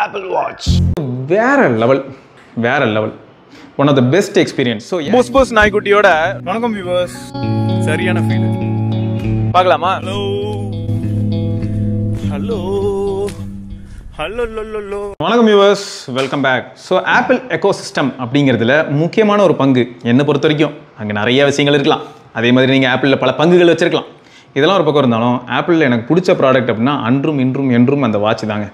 Apple Watch. வேற level one of the best experience. So புஸ் நாய்க்குட்டியோட வணக்கம் வியூவர்ஸ். சரியான ஃபீல் பார்க்கலாமா? ஹலோ வணக்கம் viewers, welcome back. So Apple ecosystem அப்படிங்கிறதுல முக்கியமான ஒரு பங்கு என்னை பொறுத்த வரைக்கும். அங்கே நிறைய விஷயங்கள் இருக்கலாம், அதே மாதிரி நீங்கள் ஆப்பிளில் பல பங்குகள் வச்சுருக்கலாம். இதெல்லாம் ஒரு பக்கம் இருந்தாலும் ஆப்பிளில் எனக்கு பிடிச்ச ப்ராடக்ட் அப்படின்னா அன்றும் இன்றும் என்றும் அந்த வாட்ச் தாங்க.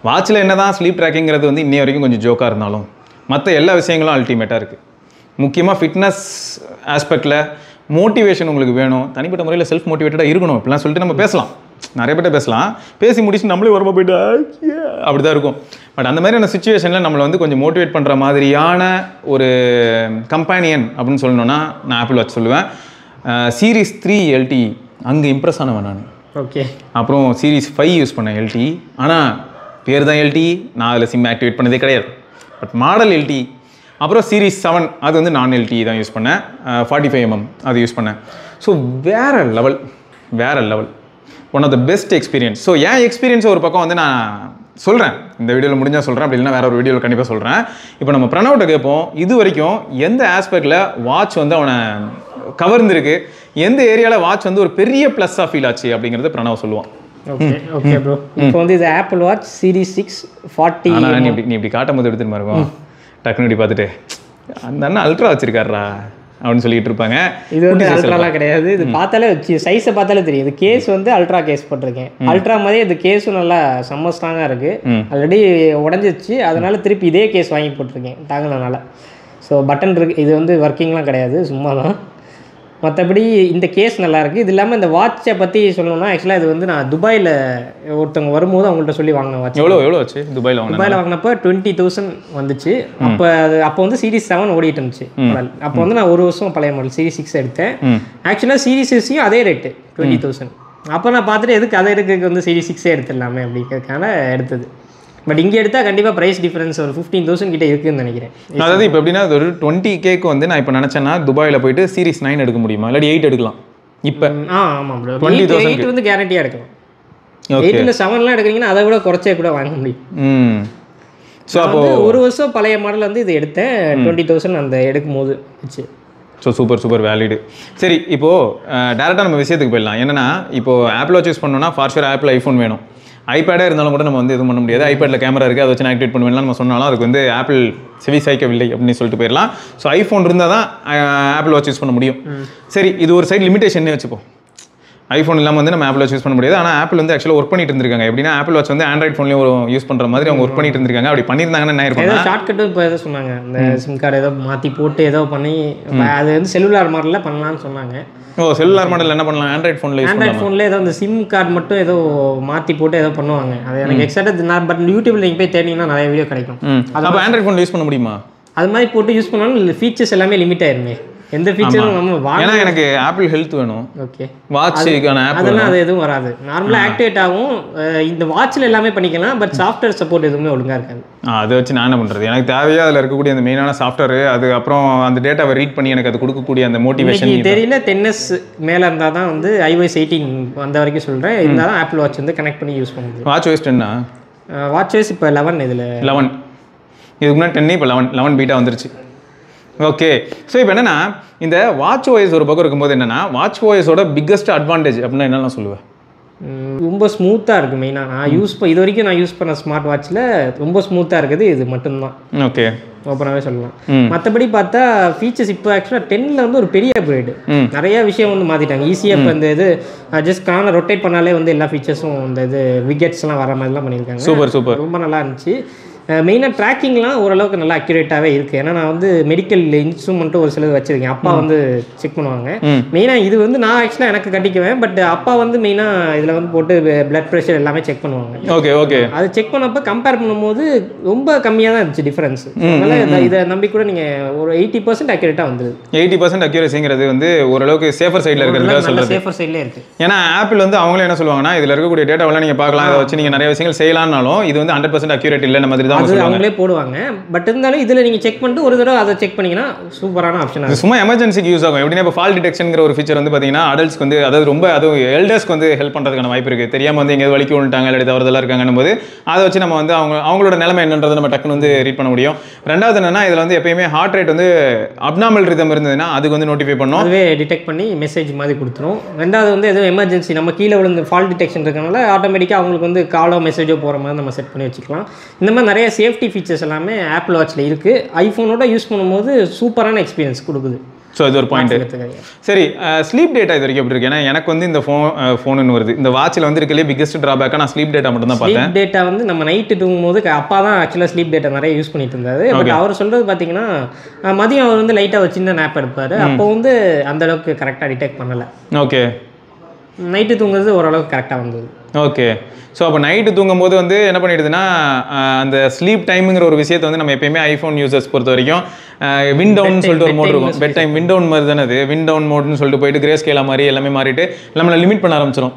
வாட்சில் என்ன தான் ஸ்லீப் ட்ராக்கிங்கிறது வந்து இன்னி வரைக்கும் கொஞ்சம் ஜோக்காக இருந்தாலும் மற்ற எல்லா விஷயங்களும் அல்டிமேட்டாக இருக்குது. முக்கியமாக ஃபிட்னஸ் ஆஸ்பெக்டில் மோட்டிவேஷன் உங்களுக்கு வேணும், தனிப்பட்ட முறையில் செல்ஃப் மோட்டிவேட்டடாக இருக்கணும் இப்படிலாம் சொல்லிட்டு நம்ம பேசலாம், நிறைய பேர்ட்ட பேசலாம். பேசி முடிச்சு நம்மளே வரமா போய்ட்டு அப்படி தான் இருக்கும். பட் அந்த மாதிரியான சுச்சுவேஷனில் நம்மளை வந்து கொஞ்சம் மோட்டிவேட் பண்ணுற மாதிரியான ஒரு கம்பேனியன் அப்படின்னு சொல்லணுன்னா நான் ஆப்பிள் வாட்ச் சொல்லுவேன். சீரீஸ் 3 LTE அங்கே இம்ப்ரெஸ் ஆனவன் நான். ஓகே. அப்புறம் சீரீஸ் 5 யூஸ் பண்ணேன் LTE. ஆனால் பேர் தான் LTE, நான் அதில் சிம் ஆக்டிவேட் பண்ணதே கிடையாது. But model LTE. அப்புறம் சீரீஸ் 7 அது வந்து நான் LTE தான் யூஸ் பண்ணேன். 45mm அது யூஸ் பண்ணேன். ஸோ வேறு level one of the best experience. So என் எக்ஸ்பீரியன்ஸ் ஒரு பக்கம் வந்து நான் சொல்கிறேன், இந்த வீடியோவில் முடிஞ்சால் சொல்கிறேன், அப்படி இல்லைனா வேறு ஒரு வீடியோவில் கண்டிப்பாக சொல்கிறேன். இப்போ நம்ம பிரணவ்கிட்ட கேட்போம், இது வரைக்கும் எந்த ஆஸ்பெக்டில் வாட்ச் வந்து அவனை கவர்ந்துருக்கு, எந்த ஏரியாவில் வாட்ச் வந்து ஒரு பெரிய ப்ளஸ்ஸாக ஃபீல் ஆச்சு அப்படிங்கிறத பிரணவ் சொல்லுவான். Okay bro. இப்போ வந்து இது ஆப்பிள் வாட்ச் சீரீஸ் 6 40. ஆனால் நீ இப்படி காட்டும் போது எடுத்துட்டு இருக்கும் டக்குனு இப்படி பார்த்துட்டு அந்த அண்ணன் அல்ட்ரா வச்சிருக்காரா அப்படின்னு சொல்லிட்டு இருப்பாங்க. இது வந்து அல்ட்ராலாம் கிடையாது, இது பார்த்தாலே சைஸை பார்த்தாலே தெரியும். இது கேஸ் வந்து அல்ட்ரா கேஸ் போட்டிருக்கேன். அல்ட்ரா மாதிரி இது கேஸும் நல்லா செம்ம ஸ்ட்ராங்காக இருக்குது. ஆல்ரெடி உடஞ்சிச்சு, அதனால திருப்பி இதே கேஸ் வாங்கி போட்டிருக்கேன் தாங்கினதுனால. ஸோ பட்டன் இருக்குது, இது வந்து ஒர்க்கிங்லாம் கிடையாது, சும்மா தான். மற்றபடி இந்த கேஸ் நல்லாயிருக்கு. இது இல்லாமல் இந்த வாட்சை பற்றி சொல்லணும்னா ஆக்சுவலாக இது வந்து நான் துபாயில் ஒருத்தவங்க வரும்போது அவங்கள்ட்ட சொல்லி வாங்கின வாட்ச். எவ்வளோ ஆச்சு துபாயில் வாங்கினப்போ 20,000 வந்துச்சு. அப்போ வந்து சீரீஸ் 7 ஓடிட்டு இருந்துச்சு மாடல். அப்போ வந்து நான் 1 வருஷம் பழைய மாடல் சீரீஸ் 6 எடுத்தேன். ஆக்சுவலாக சீரீஸ் 6 அதே ரேட்டு 20,000. அப்போ நான் பார்த்துட்டு எதுக்கு அதே ரேட்டுக்கு வந்து சீரீஸ் 6 எடுத்துடலாமே அப்படிங்கிறதுக்கான எடுத்தது. பட் இங்கே எடுத்தால் கண்டிப்பாக ப்ரைஸ் டிஃப்ரென்ஸ் ஒரு 15,000 கிட்டே இருக்குதுன்னு நினைக்கிறேன். அதாவது இப்போ எப்படின்னா ஒரு 20K வந்து நான் இப்போ நினச்சேன்னா துபாயில் போயிட்டு சீரீஸ் 9 எடுக்க முடியுமா, இல்லாட்டி 8 எடுக்கலாம் இப்போ? ஆமாம் ப்ரோ, 20,000 வந்து கேரண்டியாக எடுக்கலாம். 8 7 எடுக்கிறீங்கன்னா அதை விட குறைச்சே கூட வாங்க முடியும். ஸோ அப்போ 1 வருஷம் பழைய மாடல் வந்து இது எடுத்தேன் 20,000 அந்த எடுக்கும் போது வச்சு. So super valid. சரி, இப்போது டேரெக்டாக நம்ம விஷயத்துக்கு போயிடலாம். என்னென்னா இப்போது ஆப்பிள் வாட்ச் யூஸ் பண்ணோன்னா ஃபார் ஆப்பிள் ஐஃபோன் வேணும். ஐபேடாக இருந்தாலும் கூட நம்ம வந்து எதுவும் பண்ண முடியாது. ஐபேடில் கேமரா இருக்குது, அதை வச்சு நான் ஆக்டிவேட் பண்ணுவேன்லாம் நம்ம சொன்னாலும் அதுக்கு வந்து ஆப்பிள் செவி சாய்க்கவில்லை அப்படின்னு சொல்லிட்டு போயிடலாம். ஸோ ஐஃபோன் இருந்தால் தான் ஆப்பிள் வாட்ச் யூஸ் பண்ண முடியும். சரி, இது ஒரு சைடு லிமிடேஷன் வச்சுப்போம். ஐஃபோன் இல்லாமல் வந்து நம்ம ஆப்பிள் வாட்ச் யூஸ் பண்ண முடியாது. ஆனால் ஆப்பிள் வந்து ஆக்சுவலாக ஒர்க் பண்ணிட்டு இருந்திருக்காங்க. எப்படின்னா ஆப்பிள் வாட்ச் வந்து ஆண்ட்ராய்ட் ஃபோன்லேயும் யூஸ் பண்ணுற மாதிரி அவங்க ஒர்க் பண்ணிட்டு இருந்திருக்காங்க. அப்படி பண்ணியிருந்தாங்கன்னா என்ன இருக்கும், ஏதோ ஷார்ட்கட்டும் இப்போ ஏதோ சொன்னாங்க, இந்த சிம் கார்டு ஏதோ மாற்றி போட்டு ஏதோ பண்ணி அது வந்து செல்லுலார் மாடலில் பண்ணலான்னு சொன்னாங்க. செல்லுலார் மாடல் என்ன பண்ணலாம், ஆண்ட்ராய்ட் ஃபோனில் ஏதோ அந்த சிம் கார்டு மட்டும் ஏதோ மாற்றி போட்டு ஏதோ பண்ணுவாங்க. அது எனக்கு எக்ஸாக்டாக நான் பட் யூடியூப்ல நீங்கள் போய் தேடிங்கன்னா நிறைய வீடியோ கிடைக்கும். அப்போ ஆண்ட்ராய்ட் ஃபோனில் யூஸ் பண்ண முடியுமா? அது மாதிரி போட்டு யூஸ் பண்ணாலும் ஃபீச்சர்ஸ் எல்லாமே லிமிட் ஆயிருமே. எந்த ஃபீச்சரும் நம்ம ஏன்னா எனக்கு ஆப்பிள் ஹெல்த் வேணும். ஓகே, வாட்சுக்கான ஆப் அதெல்லாம் அது எதுவும் வராது. நார்மலாக ஆக்டிவேட் ஆகும். இந்த வாட்சில் எல்லாமே பண்ணிக்கலாம், பட் சாஃப்ட்வேர் சப்போர்ட் எதுவுமே ஒழுங்காக இருக்காது. அதை வச்சு நான் என்ன பண்ணுறது, எனக்கு தேவையா அதில் இருக்கக்கூடிய அந்த மெயினான சாஃப்ட்வேர், அது அப்புறம் அந்த டேட்டாவை ரீட் பண்ணி எனக்கு அது கொடுக்கக்கூடிய அந்த மோட்டிவேஷன் தெரியல. 10S மேலே இருந்தால் தான் வந்து iOS 18 வந்த வரைக்கும் சொல்கிறேன், இருந்தால் தான் ஆப்பிள் வாட்ச் வந்து கனெக்ட் பண்ணி யூஸ் பண்ண முடியும். வாட்ச் OS 10 வாட்ச் OS இப்போ 11. இதில் 11 இதுக்கு முன்னாடி 10 இப்போ 11 பீட்டா வந்துருச்சு. ஓகே. ஸோ இப்போ என்னென்னா இந்த வாட்ச் OS ஒரு பக்கம் இருக்கும்போது என்னென்னா வாட்ச் OSோட பிக்கஸ்ட் அட்வான்டேஜ் அப்படின்னா என்னெல்லாம் சொல்லுவேன்? ரொம்ப ஸ்மூத்தாக இருக்குது. மெயினாக நான் இது வரைக்கும் நான் யூஸ் பண்ண ஸ்மார்ட் வாட்சில் ரொம்ப ஸ்மூத்தாக இருக்குது இது மட்டும்தான். ஓகே, ஓப்பனாகவே சொல்லலாம். மற்றபடி பார்த்தா ஃபீச்சர்ஸ் இப்போ ஆக்சுவலாக 10ல் வந்து ஒரு பெரிய அப்கிரேடு, நிறைய விஷயம் வந்து மாற்றிட்டாங்க. ஈஸியாக இப்போ இந்த இது ஜஸ்ட் ரொட்டேட் பண்ணாலே வந்து எல்லா ஃபீச்சர்ஸும் இந்த இது விக்கெட்ஸ்லாம் வர மாதிரிலாம் பண்ணியிருக்காங்க. சூப்பர் ரொம்ப நல்லா இருந்துச்சு. மெயினாக ட்ராக்கிங்லாம் ஓரளவுக்கு நல்லா அக்யூரேட்டாகவே இருக்குது. ஏன்னா நான் வந்து மெடிக்கல் இன்ஸ்ட்ருமெண்ட்டும் ஒரு சிலது வச்சுருக்கேன். அப்பா வந்து செக் பண்ணுவாங்க. மெயினாக இது வந்து நான் ஆக்சுவலாக எனக்கு கட்டிக்குவேன், பட் அப்பா வந்து மெயினாக இதில் வந்து போட்டு பிளட் ப்ரெஷர் எல்லாமே செக் பண்ணுவாங்க. ஓகே. அது செக் பண்ணப்போ கம்பேர் பண்ணும்போது ரொம்ப கம்மியாக தான் இருந்துச்சு டிஃப்ரென்ஸ். அதனால் இதை நம்பி கூட நீங்கள் ஒரு 80% அக்யூரேட்டாக வந்துடுது. 80% அக்யூரேசிங்கிறது வந்து ஓரளவுக்கு சேஃபர் சைடில் இருக்கிறது சொல்லுங்கள். சேஃபர் சைட்லேயே இருக்குது. ஏன்னா ஆப்பிள் வந்து அவங்களே என்ன சொல்லுவாங்கன்னா இதில் இருக்கக்கூடிய டேட்டாவெல்லாம் நீங்கள் பார்க்கலாம், இதை வச்சு நீங்கள் நிறைய விஷயங்கள் செய்யலாம்னாலும் இது வந்து 100% அக்யூரேட் இல்லைன்னு மாதிரி தான் அவங்க அது சொல்லுவாங்க. அவங்களே போடுவாங்க. பட் இருந்தாலும் இதில் நீங்கள் செக் பண்ணிட்டு ஒரு தடவை அதை செக் பண்ணிங்கன்னா சூப்பரான ஆப்ஷன். இது சும்மா எமர்ஜென்சிக்கு யூஸ் ஆகும். எப்படின்னா இப்போ ஃபால் டிடெக்ஷன்ங்கிற ஒரு ஃபீச்சர் வந்து பார்த்தீங்கன்னா அடல்ட்ஸ்க்கு வந்து அதாவது ரொம்ப அதுவும் எல்டர்ஸ்க்கு வந்து ஹெல்ப் பண்ணுறதுக்கான வாய்ப்பு இருக்குது. தெரியாமல் வந்து எங்கேயாவது வலிக்கு விழுந்துட்டாங்க இல்லை தவறுதலாக இருக்காங்கன்னும் போது அதை வச்சு நம்ம வந்து அவங்களோட நிலைமை என்னன்றதை நம்ம டக்குன்னு வந்து ரீட் பண்ண முடியும். ரெண்டாவது என்னன்னா இதில் வந்து எப்பயுமே ஹார்ட் ரேட் வந்து அப்நார்மல் ரிதம் இருந்ததுன்னா அதுக்கு வந்து நோட்டிஃபை பண்ணும். அதுவே டிடெக்ட் பண்ணி மெசேஜ் மாதிரி கொடுத்துரும். ரெண்டாவது வந்து எதுவும் எமர்ஜென்சி நம்ம கீழே விழுந்து ஃபால் டிடெக்ஷன் இருக்கனால ஆட்டோமேட்டிக்காக அவங்களுக்கு வந்து காலோ மெசேஜோ போகிற மாதிரி நம்ம செட் பண்ணி வச்சுக்கலாம். இந்த மாதிரி நிறைய சேஃப்டி ஃபீச்சர்ஸ் எல்லாமே ஆப்பிள் வாட்சில் இருக்குது. ஐஃபோனோட யூஸ் பண்ணும்போது சூப்பரான எக்ஸ்பீரியன்ஸ் கொடுக்குது. ஸோ இது ஒரு பாயிண்ட். சரி, ஸ்லீப் டேட்டா இது வரைக்கும் எப்படி இருக்கு? ஏன்னா எனக்கு வந்து இந்த ஃபோனுன்னு வருது, இந்த வாட்சில் வந்து இருக்கலே பிக்கஸ்ட் ட்ராபேக்காக நான் ஸ்லீப் டேட்டா மட்டும் தான் பார்த்தேன். ஸ்லீப் டேட்டா வந்து நம்ம நைட்டு தூங்கும்போது அப்பா தான் ஆக்சுவலாக ஸ்லீப் டேட்டா நிறைய யூஸ் பண்ணிட்டு இருந்தாரு. பட் அவர் சொல்கிறது பார்த்தீங்கன்னா மதியம் அவர் வந்து லைட்டாக ஒரு சின்ன நேப் எடுப்பார். அப்போ வந்து அந்தளவுக்கு கரெக்டாக டிடெக்ட் பண்ணலை. ஓகே. நைட்டு தூங்குறது ஓரளவுக்கு கரெக்டாக வந்தது. ஓகே. ஸோ அப்போ நைட்டு தூங்கும்போது வந்து என்ன பண்ணிடுதுன்னா அந்த ஸ்லீப் டைமுங்கிற ஒரு விஷயத்தை வந்து நம்ம எப்பயுமே ஐஃபோன் யூசர்ஸ் பொறுத்த வரைக்கும் விண்டவுன் சொல்லிட்டு ஒரு மோட் இருக்கும். பெட் டைம் விண்டவுன் மாதிரி தானே அது. விண்டவுன் மோட்னு சொல்லிட்டு போயிட்டு கிரே ஸ்கேலா மாதிரி எல்லாமே மாறிட்டு நம்மளை லிமிட் பண்ண ஆரம்பிச்சிடும்.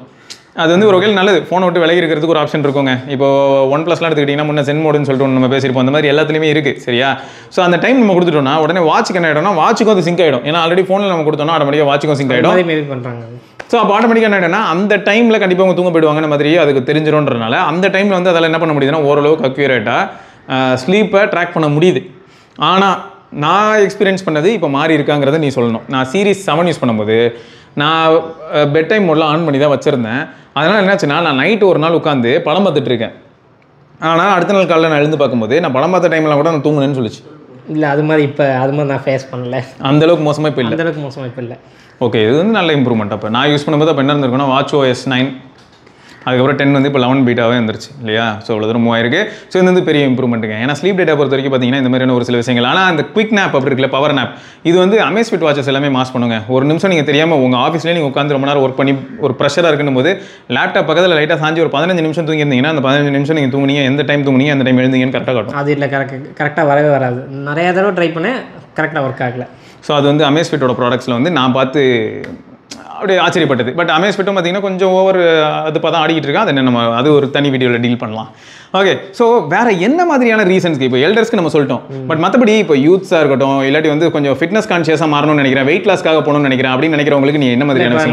அது வந்து ஒரு வகையில் நல்லது. ஃபோனை விட்டு விலகி இருக்கிறதுக்கு ஒரு ஆப்ஷன் இருக்குங்க. இப்போ OnePlusலாம் எடுத்துக்கிட்டிங்கன்னா முன்னே சென் மோடுன்னு சொல்லிட்டு ஒன்று நம்ம பேசியிருப்போம். அந்த மாதிரி எல்லாத்துலேயுமே இருக்குது. சரியா? ஸோ அந்த டைம் நம்ம கொடுத்துட்டோம்னா உடனே வாட்சுக்கு என்ன ஆகிடும்னா வாட்சுக்கும் அது சிங்க் ஆகிடும். ஏன்னா ஆல்ரெடி ஃபோனில் நம்ம கொடுத்தோம்னா ஆட்டோமேட்டிக்காக வாட்சுக்கும் சிங்க் ஆகிடும். மேபி பண்ணுறாங்க. ஸோ அப்போ ஆட்டோமேட்டிக்காக என்ன ஆகிடும்னா அந்த டைமில் கண்டிப்பாக அவங்க தூங்க போயிடுவாங்கன்னு மாதிரி அதுக்கு தெரிஞ்சிடும்ன்றனால அந்த டைமில் வந்து அதில் என்ன பண்ண முடியுதுன்னா ஓரளவுக்கு அக்யூரேட்டாக ஸ்லீப்பை ட்ராக் பண்ண முடியுது. ஆனால் நான் எக்ஸ்பீரியன்ஸ் பண்ணது இப்போ மாறி இருக்காங்கிறத நீ சொல்லணும். நான் சீரிஸ் 7 யூஸ் பண்ணும்போது நான் பெட் டைம் மோட்லாம் ஆன் பண்ணி தான் வச்சுருந்தேன். அதனால் என்னாச்சுன்னா நான் நைட்டு ஒரு நாள் உட்காந்து படம் பார்த்துட்டு இருக்கேன். ஆனால் அடுத்த நாள் காலையில் நான் எழுந்து பார்க்கும்போது நான் படம் பார்த்த டைமில் கூட நான் தூங்குனேன்னு சொல்லிச்சு. இல்லை அது மாதிரி இப்போ அது மாதிரி நான் ஃபேஸ் பண்ணல. அந்தளவுக்கு மோசமாக இப்போ இல்லை. அந்தளவுக்கு மோசமாக இப்போ இல்லை. ஓகே, இது வந்து நல்ல இம்ப்ரூவ்மெண்ட். அப்போ நான் யூஸ் பண்ணும்போது அப்போ என்ன இருந்திருக்குன்னா WatchOS 9, அதுக்கப்புறம் 10 வந்து இப்போ 11 பீட்டாவே வந்துருச்சு இல்லையா? ஸோ இவ்வளோ தூரம் மூவாயிருக்கு. ஸோ இது வந்து பெரிய இம்ப்ரூவ்மெண்ட்டுங்க. ஏன்னா ஸ்லீப் டேட்டா பொறுத்த வரைக்கும் பார்த்தீங்கன்னா இந்த மாதிரியான ஒரு சில விஷயங்கள். ஆனால் அந்த குவிக் நேப் அப்படி இருக்குல்ல, பவர் நேப், இது வந்து Amazfit வாட்சஸ் எல்லாமே மாஸ் பண்ணுங்க. ஒரு நிமிஷம் நீங்கள் தெரியாமல் உங்கள் ஆஃபீஸ்லேயே நீங்கள் உட்காந்து ரொம்ப நேரம் ஒர்க் பண்ணி ஒரு ப்ரெஷராக இருக்குன்னு போது லேப்டாப் பக்கத்தில் லைட்டாக சாஞ்சி ஒரு 15 நிமிஷம் தூங்கியிருந்தீங்கன்னா அந்த 15 நிமிஷம் நீங்கள் தூங்குனீங்க, எந்த டைம் தூங்குனீங்க, அந்த டைம் எழுந்தீங்கன்னு கரெக்டாக காட்டும். அது இல்லை, கரெக்டாக வரவே வராது. நிறையா தடவை ட்ரை பண்ணேன், கரெக்டாக ஒர்க் ஆகலை. ஸோ அது வந்து Amazfitோட ப்ராடக்ட்ஸில் வந்து நான் பார்த்து அப்படியே ஆச்சரியப்பட்டது. பட் Amazfitடும் பார்த்தீங்கன்னா கொஞ்சம் ஓவர் அது பார்த்தா ஆடிக்கிட்டு இருக்கா. அது நம்ம அது ஒரு தனி வீடியோவில் டீல் பண்ணலாம். ஓகே. ஸோ வேறு என்ன மாதிரியான ரீசன்ஸ்க்கு இப்போ எல்டர்ஸ்க்கு நம்ம சொல்லிட்டோம். பட் மற்றபடி இப்போ யூத்ஸாக இருக்கட்டும், இல்லாட்டி வந்து கொஞ்சம் ஃபிட்னஸ் கான்ஷியஸாக மாறணும்னு நினைக்கிறேன், வெயிட் லாஸ்க்காக போகணும்னு நினைக்கிறேன் அப்படின்னு நினைக்கிறவங்களுக்கு நீ என்ன மாதிரியான?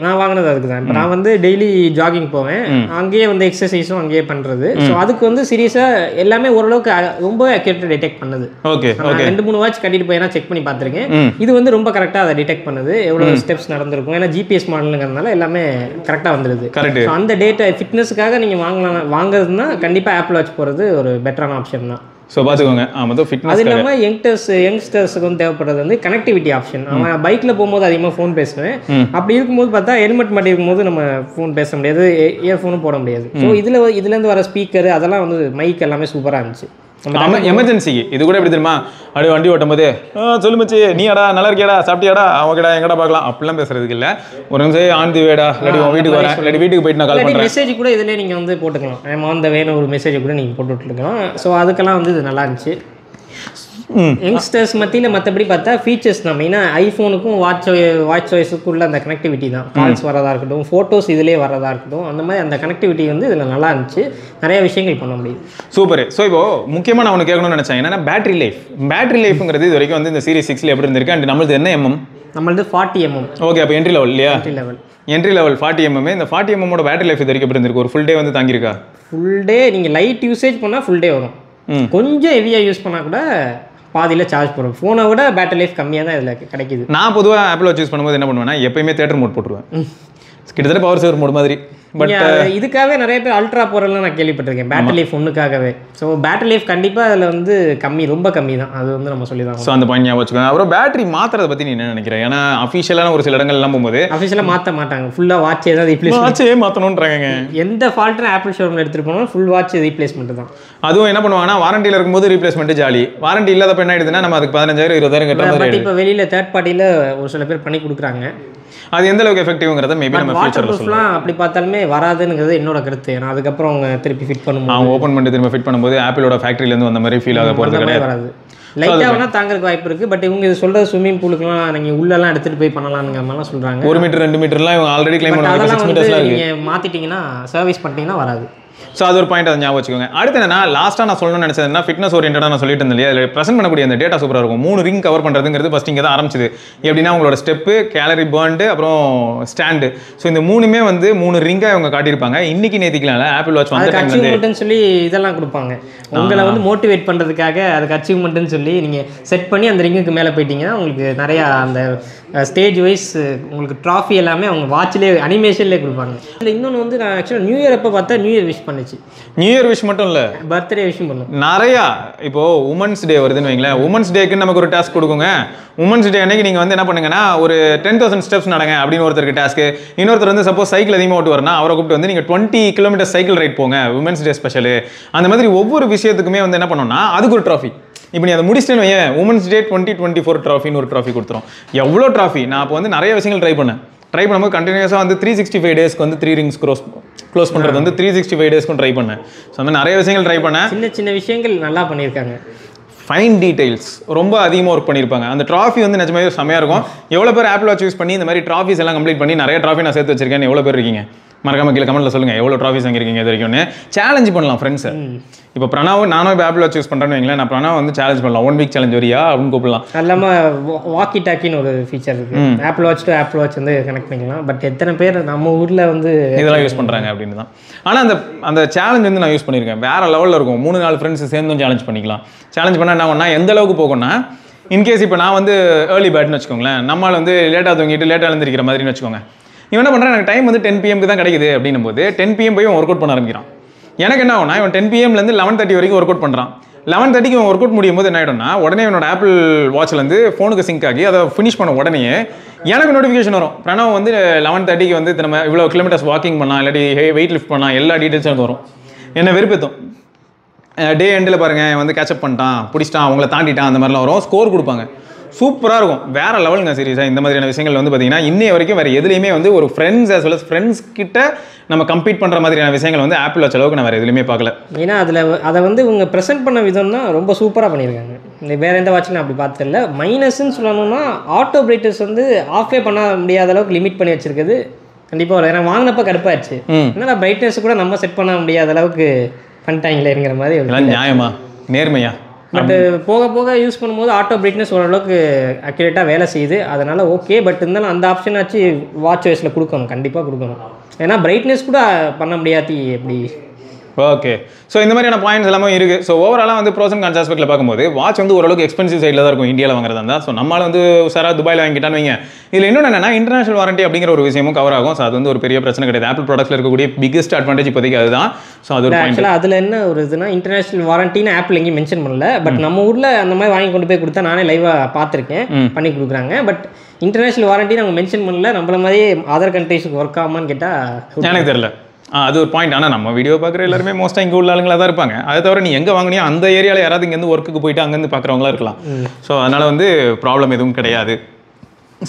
நான் வாங்கினது அதுக்கு தான். இப்போ நான் வந்து டெய்லி ஜாகிங் போவேன், அங்கேயே வந்து எக்ஸசைஸும் அங்கேயே பண்ணுறது. ஸோ அதுக்கு வந்து சீரியஸாக எல்லாமே ஓரளவுக்கு ரொம்ப அக்யூரேட்டாக டிடெக்ட் பண்ணுது. ஓகே. 2-3 வாட்ச் கட்டிட்டு போய் செக் பண்ணி பார்த்துருக்கேன். இது வந்து ரொம்ப கரெக்டாக அதை டிடெக்ட் பண்ணுது, எவ்வளோ ஸ்டெப்ஸ் நடந்திருக்கும். ஏன்னா ஜிபிஎஸ் மாடலுங்கிறதுனால எல்லாமே கரெக்டாக வந்துடுது. கரெக்ட். அந்த டேட்டா ஃபிட்னஸுக்காக நீங்கள் வாங்குறதுன்னா கண்டிப்பாக ஆப்பிள் வாட்ச் போகிறது ஒரு பெட்டரான ஆப்ஷன் தான். ஸோ பார்த்துக்கோங்க. ஆமாம், ஃபிட்னஸ். அது இல்லாமல் யங்ஸ்டர்ஸுக்கு வந்து தேவைப்படுறது வந்து கனெக்டிவிட்டி ஆப்ஷன். அவன் பைக்கில் போகும்போது அதிகமாக ஃபோன் பேசுவேன். அப்படி இருக்கும்போது பார்த்தா ஹெல்மெட் மாட்டி இருக்கும்போது நம்ம ஃபோன் பேச முடியாது, இயர்ஃபோனும் போட முடியாது. ஸோ இதுலேருந்து வர ஸ்பீக்கர் அதெல்லாம் வந்து மைக் எல்லாமே சூப்பராக இருந்துச்சு. எமர்ஜென்சிக்கு இது கூட எப்படி தெரியுமா? அப்படியே வண்டி ஓட்டும் போது சொல்லு மச்சி, நீ அடா நல்லா இருக்கியாடா, சாப்பிட்டியாடா, அவங்கடா எங்கடா பார்க்கலாம் அப்படிலாம் பேசுறதுக்கு இல்லை. ஒரு நிமிஷம் ஆன் தி வேடா, இல்லாட்டி வீட்டுக்கு வரேன், இல்லாட்டி வீட்டுக்கு போயிட்டு நான் கால் பண்ணுறேன். மெசேஜ் கூட இதில் நீங்கள் வந்து போட்டுக்கலாம். ஐம் ஆன் த வேன்னு ஒரு மெசேஜ் கூட நீங்கள் போட்டு விட்டுருக்கலாம். ஸோ அதுக்கெல்லாம் வந்து இது நல்லா இருந்துச்சு. யங்ஸ்டர்ஸ் மத்தியில் மற்றபடி பார்த்தா ஃபீச்சர்ஸ் தான் மெயினாக. ஐஃபோனுக்கும் வாட்ச்ஓஎஸுக்கும் உள்ள அந்த கனெக்டிவிட்டி தான். கால்ஸ் வரதா இருக்கட்டும், ஃபோட்டோஸ் இதிலே வரதா இருக்கட்டும், அந்த மாதிரி அந்த கனெக்டிவிட்டி வந்து இதில் நல்லா இருந்துச்சு. நிறைய விஷயங்கள் பண்ண முடியுது. சூப்பர். ஸோ இப்போ முக்கியமாக நான் ஒன்று கேட்கணும்னு நினச்சேன். என்னன்னா பேட்டரி லைஃப்ங்கிறது இது வரைக்கும் வந்து இந்த சீரிஸ் 6 எப்படி இருந்திருக்கு? அண்ட் நம்மளது என்ன நம்மளது 40 mm. ஓகே. அப்போ என்ட்ரி லெவல் இல்லையா? Entry level 40 mm. இந்த 40 mm பேட்டரி லைஃப் இது வரைக்கும் எப்படி இருந்திருக்கு? ஒரு ஃபுல் டே வந்து தாங்கியிருக்கா? ஃபுல் டே நீங்கள் லைட் யூசேஜ் பண்ணால் ஃபுல் டே வரும். கொஞ்சம் ஹெவியாக யூஸ் பண்ணால் கூட பாதியில் சார்ஜ் போடும். ஃபோனை விட பேட்டரி லைஃப் கம்மியாக தான் இதில் கிடைக்குது. நான் பொதுவாக ஆப்பிள் வாட்ச் யூஸ் பண்ணும்போது என்ன பண்ணுவேன்னா எப்பயுமே தேட்டர் மோட் போட்டுருவேன். கிட்டத்தட்ட பவர் சேவர் மோட் மாதிரி. பட் இதுக்காகவே நிறைய பேர் அல்ட்ரா போகிறலாம் நான் கேள்விப்பட்டிருக்கேன், பேட்டரி லைஃப் ஒன்றுக்காகவே. ஸோ பேட்டரி லைஃப் கண்டிப்பாக அதில் வந்து ரொம்ப கம்மி தான். அது வந்து நம்ம சொல்லி தான். ஸோ அந்த பாயிண்ட் ஞாபகம் வச்சுக்கோங்க. அப்புறம் பேட்டரி மாற்றுறதை பற்றி நீ என்ன நினைக்கிறேன்? ஏன்னா அஃபிஷியலான ஒரு சில இடங்கள்லாம் போகும்போது அஃபிஷியலாக மாற்ற மாட்டாங்க, ஃபுல்லாக வாட்ச் ஏதாவது வாட்சே மாற்றணுன்றாங்க. எந்த ஃபால்ட்டும் ஆப்பிள் ஷோரூமில் எடுத்துகிட்டு போனாலும் ஃபுல் வாட்ச் ரீப்ளேஸ்மெண்ட் தான். அதுவும் என்ன பண்ணுவாங்கன்னா வாரண்டியில் இருக்கும்போது ரீப்ளேஸ்மெண்ட் ஜாலி, வாரண்டி இல்லாதப்ப என்ன ஆயிடுதுன்னா நம்ம அதுக்கு 15,000 20,000 கட்டுற மாதிரி. இப்போ வெளியில் தேர்ட் பார்ட்டியில் ஒரு சில பேர் பண்ணி கொடுக்குறாங்க. அது எந்த அளவுக்கு எஃபெக்டிவ்ங்கிறத மேபி நம்ம ஃபியூச்சர்ல சொல்லலாம். அப்படி பார்த்தாலுமே வராதுங்கிறது என்னோட கருத்து. ஏன்னா அதுக்கப்புறம் அவங்க திருப்பி ஃபிட் பண்ணும்போது அவங்க ஓப்பன் பண்ணி திரும்ப ஃபிட் பண்ணும்போது ஆப்பிளோட ஃபேக்டரியிலேருந்து வந்த மாதிரி ஃபீல் ஆக போகிறது கிடையாது. வராது. லைட்டாக வேணால் தாங்கிறதுக்கு வாய்ப்பு இருக்குது. பட் இவங்க இது சொல்கிறது ஸ்விம்மிங் பூலுக்குலாம் நீங்கள் உள்ளெல்லாம் எடுத்துகிட்டு போய் பண்ணலாம்ங்கிற மாதிரிலாம் சொல்கிறாங்க. 1 மீட்டர் 2 மீட்டர்லாம் இவங்க ஆல்ரெடி கிளைம் பண்ணுவாங்க. 6 மீட்டர்ஸ்லாம் நீங்கள் மாற்றிட்டீங்கன்னா சர்வீஸ் பண்ணிட்டீங்கன்னா வராது. ஸோ அது ஒரு பாயிண்ட் அதை ஞாபகம் வச்சுக்கோங்க. அடுத்து என்னன்னா லாஸ்ட்டாக நான் சொல்லணும்னு நினச்சதுன்னா ஃபிட்னஸ் ஓரியன்டாக நான் சொல்லிட்டு இருந்தேன். அதில் ப்ரெசென்ட் பண்ணக்கூடிய அந்த டேட்டா சூப்பராக இருக்கும். 3 ரிங் கவர் பண்ணுறதுங்கிறது ஃபஸ்ட் இங்கே தான் ஆரம்பிச்சது. எப்படின்னா உங்களோட ஸ்டெப்பு, கேலரி பர்ன்டு, அப்புறம் ஸ்டாண்டு. ஸோ இந்த 3மே வந்து 3 ரிங்காக அவங்க காட்டியிருப்பாங்க. இன்னைக்கு நேற்றுக்கலாம் ஆப்பிள் வாட்ச் வந்து அச்சீவ்மெண்ட்னு சொல்லி இதெல்லாம் கொடுப்பாங்க. உங்களை வந்து மோட்டிவேட் பண்ணுறதுக்காக அதுக்கு அச்சீவ்மெண்ட்னு சொல்லி நீங்கள் செட் பண்ணி அந்த ரிங்குக்கு மேலே போயிட்டீங்கன்னா உங்களுக்கு நிறையா அந்த ஸ்டேஜ் வைஸ் உங்களுக்கு ட்ராஃபி எல்லாமே அவங்க வாட்ச்லேயே அனிமேஷன்லேயே கொடுப்பாங்க. இல்லை இன்னொன்று வந்து நான் ஆக்சுவலாக நியூ இயர் அப்போ பார்த்தா நியூ இயர் விஷ் பண்ணுச்சு. நியூ இயர் விஷ் மட்டும் இல்லை, பர்த்டே விஷயம் பண்ணும். நிறையா இப்போ உமன்ஸ் டே வருதுன்னு வைங்களேன். உமன்ஸ் டேக்கு நமக்கு ஒரு டாஸ்க் கொடுக்குங்க. உமன்ஸ் டே அன்னைக்கு நீங்கள் வந்து என்ன பண்ணுங்கன்னா ஒரு 10,000 ஸ்டெப்ஸ் நடங்க அப்படின்னு ஒருத்தருக்கு டாஸ்க்கு. இன்னொருத்தர் வந்து சப்போஸ் சைக்கிள் அதிகமாக ஓட்டு வரனா அவரை கூப்பிட்டு வந்து நீங்கள் 20 கிலோமீட்டர் சைக்கிள் ரைட் போங்க, உமன்ஸ் டே ஸ்பெஷலு. அந்த மாதிரி ஒவ்வொரு விஷயத்துக்குமே வந்து என்ன பண்ணோம்னா அதுக்கு ஒரு ட்ராஃபி. இப்போ நீ அதை முடிச்சிட்டேன்னு வையன், உமன்ஸ் டே 2024 ட்ராஃபின்னு ஒரு ட்ராஃபி கொடுத்துரும். எவ்வளோ ட்ராஃபி! நான் அப்போ வந்து நிறைய விஷயங்கள் ட்ரை பண்ணும்போது கண்டினியூஸாக வந்து 365 டேஸ்க்கு வந்து 3 ரிங்ஸ் க்ளோஸ் பண்ணுறது வந்து 365 டேஸ்க்கும் ட்ரை பண்ணேன். ஸோ அந்த மாதிரி நிறைய விஷயங்கள் ட்ரை பண்ணேன். சின்ன சின்ன விஷயங்கள் நல்லா பண்ணியிருக்காங்க. ஃபைன் டீடைல்ஸ் ரொம்ப அதிகமாக ஒர்க் பண்ணியிருப்பாங்க. அந்த ட்ராஃபி வந்து நிஜமாவே செமையாக இருக்கும். எவ்வளோ பேர் ஆப்பிள் வாட்ச் யூஸ் பண்ணி இந்த மாதிரி ட்ராஃபிஸ் எல்லாம் கம்ப்ளீட் பண்ணி நிறைய ட்ராஃபி நான் சேர்த்து வச்சிருக்கேன். எவ்வளோ பேர் இருக்கீங்க? மறக்காம கீழே கமெண்ட்டில் சொல்லுங்கள் எவ்வளோ ட்ராஃபிஸ் வாங்கியிருக்கீங்க இது வரைக்கும்னு. சேலஞ்ச் பண்ணலாம் ஃப்ரெண்ட்ஸை. இப்போ பிரணாவ் நானும் இப்போ ஆப்பிள் வாட்ச் யூஸ் பண்ணுறேன்னு வைங்களேன், நான் பிரணாவ் வந்து சேலஞ்ச் பண்ணலாம். 1 வீக் சேலஞ்ச் வரியா அப்படின்னு கூப்பிடலாம். இல்லாமல் வாக்கி டாக்கின்னு ஒரு ஃபீச்சர் இருக்குது. Apple watch to apple watch வந்து கனெக்ட் பண்ணிக்கலாம். பட் எத்தனை பேர் நம்ம ஊரில் வந்து இதெல்லாம் யூஸ் பண்ணுறாங்க அப்படின்னு தான். ஆனால் அந்த சேலஞ்ச் வந்து நான் யூஸ் பண்ணியிருக்கேன். வேறு லெவலில் இருக்கும். 3-4 ஃப்ரெண்ட்ஸ் சேர்ந்தும் சேலஞ்ச் பண்ணிக்கலாம். சேலஞ்ச் பண்ணால் என்ன பண்ணால் எந்த அளவுக்கு போகும்னா, இன்கேஸ் இப்போ நான் வந்து ஏர்லி பேட்னு வச்சுக்கோங்களேன், நம்மளால் வந்து லேட்டாக தூங்கிட்டு லேட்டாக எழுந்திருக்கிற மாதிரின்னு வச்சுக்கோங்க. இவன் என்ன பண்ணுறான், எனக்கு டைம் வந்து 10 PM தான் கிடைக்குது அப்படின்னும் போது 10 PM போய் ஒர்க் அவுட் பண்ண ஆரம்பிக்கிறான். எனக்கு என்ன ஆகும்னா, இவன் 10 PMலேருந்து 11:30 வரைக்கும் ஒர்க் அவுட் பண்ணுறான். 11:30க்கு இவன் ஒர்க் அவுட் முடியும் போது என்ன ஆகிடும்னா, உடனே என்னோட ஆப்பிள் வாட்ச்லேருந்து ஃபோனுக்கு சிங்க் ஆகி அதை ஃபினிஷ் பண்ண உடனே எனக்கு நோட்டிஃபிகேஷன் வரும். பிரணவ் வந்து 11:30க்கு வந்து நம்ம இவ்வளோ கிலோமீட்டர்ஸ் வாக்கிங் பண்ணால், இல்லாட்டி வெயிட் லிஃப்ட் பண்ணால், எல்லா டீட்டெயில்ஸும் எனக்கு வரும். என்னை வெறுப்பேற்றும். டே எண்டில் பாருங்கள் வந்து கேட்சப் பண்ணிட்டான், பிடிச்சிட்டான், அவங்கள தாண்டிட்டான், அந்த மாதிரிலாம் வரும். ஸ்கோர் கொடுப்பாங்க. சூப்பராக இருக்கும். வேறு லெவலுங்க சீரியஸாக. இந்த மாதிரியான விஷயங்கள் வந்து பார்த்தீங்கன்னா இன்னைய வரைக்கும் வேறு எதுலேயுமே வந்து ஒரு friends as well as friends கிட்ட நம்ம கம்பீட் பண்ணுற மாதிரியான விஷயங்கள் வந்து ஆப்பிள் வாட்ச் அளவுக்கு நான் வேறு எதுலையுமே பார்க்கல. ஏன்னா அதை வந்து இவங்க ப்ரெசென்ட் பண்ண விதம் தான் ரொம்ப சூப்பராக பண்ணியிருக்காங்க. இந்த வேறு எந்த வாட்சிலும் அப்படி பார்த்ததில்ல. மைனஸ்ன்னு சொல்லணும்னா ஆட்டோ பிரைட்னஸ் வந்து ஆஃபே பண்ண முடியாத அளவுக்கு லிமிட் பண்ணி வச்சிருக்குது. கண்டிப்பாக வரும். ஏன்னா வாங்கினப்ப கடுப்பாச்சு. ஏன்னா பிரைட்னஸ் கூட நம்ம செட் பண்ண முடியாத அளவுக்கு பண்ணிட்டாங்களேங்கிற மாதிரி. நியாயமா, நேர்மையா? பட் போக போக யூஸ் பண்ணும்போது ஆட்டோ பிரைட்னஸ் ஓரளவுக்கு அக்யூரேட்டாக வேலை செய்யுது. அதனால் ஓகே. பட் இருந்தாலும் அந்த ஆப்ஷனாச்சு வாட்ச் வாய்ஸில் கொடுக்கணும், கண்டிப்பாக கொடுக்கணும். ஏன்னா பிரைட்னஸ் கூட பண்ண முடியாது எப்படி. ஓகே. ஸோ இந்த மாதிரியான பாயிண்ட்ஸ் எல்லாமே இருக்குது. ஸோ ஓவராலாக வந்து ப்ரோஸ் அண்ட் கான்ஸ் ஆஸ்பெக்ட்டில் பார்க்கும்போது வாட்ச் வந்து ஓரளவுக்கு எக்ஸ்பென்சிவ் சைடில் தான் இருக்கும் இந்தியாவில் வாங்குறதா இருந்தால். ஸோ நம்மளால் வந்து சாரா துபாயில் வாங்கிட்டான்னு வைங்க. இதில் இன்னொன்று என்னன்னா இன்டர்நேஷனல் வாரண்டி அப்படிங்கிற ஒரு விஷயமும் கவர் ஆகும். ஸோ அது வந்து ஒரு பெரிய பிரச்சனை கிடையாது. ஆப்பிள் ப்ராடக்ட்ஸில் இருக்கக்கூடிய பிகஸ்ட் அட்வான்டேஜ் இப்போதைக்கு அதுதான். ஸோ அது ஆக்சுவலாக அதில் என்ன ஒரு இதுனா இன்டர்நேஷனல் வாரண்டின்னு ஆப்பிள் எங்கேயும் மென்ஷன் பண்ணல. பட் நம்ம ஊரில் அந்த மாதிரி வாங்கி கொண்டு போய் கொடுத்தா நானே லைவாக பார்த்துருக்கேன், பண்ணி கொடுக்குறாங்க. பட் இன்டர்நேஷனல் வாரண்டி நாங்கள் மென்ஷன் பண்ணல. நம்மள மாதிரியே அதர் கண்ட்ரீஸுக்கு ஒர்க் ஆகுமான்னு கேட்டால் எனக்கு தெரியல. அது ஒரு பாயிண்ட். ஆனால் நம்ம வீடியோ பார்க்குற எல்லாருமே மோஸ்ட்டாக இங்கே உள்ள ஆளுங்களாக தான் இருப்பாங்க. அதை தவிர நீ எங்கே வாங்கினியோ அந்த ஏரியாவில் யாராவது இங்கேருந்து ஒர்க்குக்கு போயிட்டு அங்கேருந்து பார்க்குறவங்களா இருக்கலாம். ஸோ அதனால் வந்து ப்ராப்ளம் எதுவும் கிடையாது.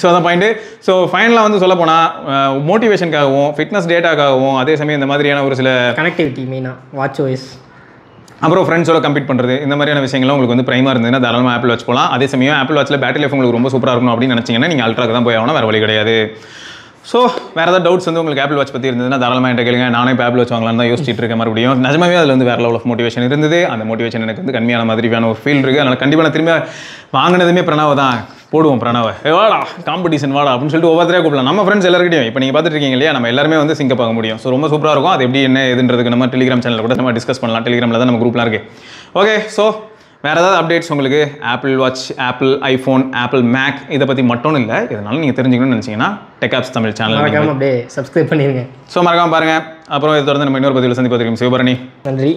ஸோ அந்த பாயிண்ட்டு. ஸோ ஃபைனலாக வந்து சொல்ல போனால் மோட்டிவேஷனுக்காகவும் ஃபிட்னஸ் டேட்டாக்காகவும் அதே சமயம் இந்த மாதிரியான ஒரு சில கனெக்டிவிட்டி மெயினாக வாட்ச் வாய்ஸ், அப்புறம் ஃப்ரெண்ட்ஸோட கம்பீட் பண்ணுறது, இந்த மாதிரியான விஷயங்கள்லாம் உங்களுக்கு வந்து ப்ரைமாக இருந்ததுன்னா தாராளமாக ஆப்பிள் வாட்ச் போகலாம். அதே சமயம் ஆப்பிள் வாட்சில் பேட்டரி லைஃப் உங்களுக்கு ரொம்ப சூப்பராக இருக்கணும் அப்படின்னு நினச்சிங்கன்னா நீங்கள் அல்ட்ராக்கு தான் போய் ஆகணும், வேறு வழி கிடையாது. ஸோ வேறு ஏதாவது டவுட்ஸ் வந்து உங்களுக்கு ஆப்பிள் வாட்ச் பற்றி இருந்ததுன்னா தாராளமாக என்கிட்ட கேளுங்க. நானே இப்போ ஆப்பிள் வாட்ச் வாங்கலாம்னு தான் யோசிச்சுட்டு இருக்கேன். மறுபடியும் நிஜமாவே அதில் வந்து வேறு லெவல் ஆஃப் மோட்டிவேஷன் இருந்தது. அந்த மோட்டிவேஷன் எனக்கு வந்து கம்மியான மாதிரியான ஒரு ஃபீல் இருக்குது. அதனால் கண்டிப்பாக நான் திரும்ப வாங்கினதுமே பிரணாவை தான் போடுவோம். பிரணாவை வாடா காம்படிஷன் வாடா அப்படின்னு சொல்லிட்டு ஒவ்வொருத்தரையாக கூப்பிடலாம். நம்ம ஃப்ரெண்ட்ஸ் எல்லாருக்கிட்டையும் இப்போ நீங்கள் பார்த்துட்டு இருக்கீங்க இல்லையா, நம்ம எல்லாருமே வந்து சிங்கப் ஆக முடியும். ஸோ ரொம்ப சூப்பராக இருக்கும். அது எப்படி என்ன எதுன்றதுக்கு நம்ம டெலிகிராம் சேனலில் கூட நம்ம டிஸ்கஸ் பண்ணலாம். டெலிகிராமில் தான் நம்ம குரூப்லாம் இருக்குது. ஓகே. ஸோ வேறு ஏதாவது அப்டேட்ஸ் உங்களுக்கு apple watch, apple iPhone, Apple Mac இதை பற்றி மட்டும் இல்லை, இதனால நீங்கள் தெரிஞ்சுக்கணும்னு நினச்சிங்கன்னா டெக்ஆப்ஸ் தமிழ் சேனல் மறக்காம அப்படியே சப்ஸ்கிரைப் பண்ணிடுங்க. ஸோ மறக்காமல் பாருங்கள். அப்புறம் இதை தொடர்ந்து நம்ம இன்னொரு பதிவில் சந்திப்பதற்கு சிவபரணி. நன்றி.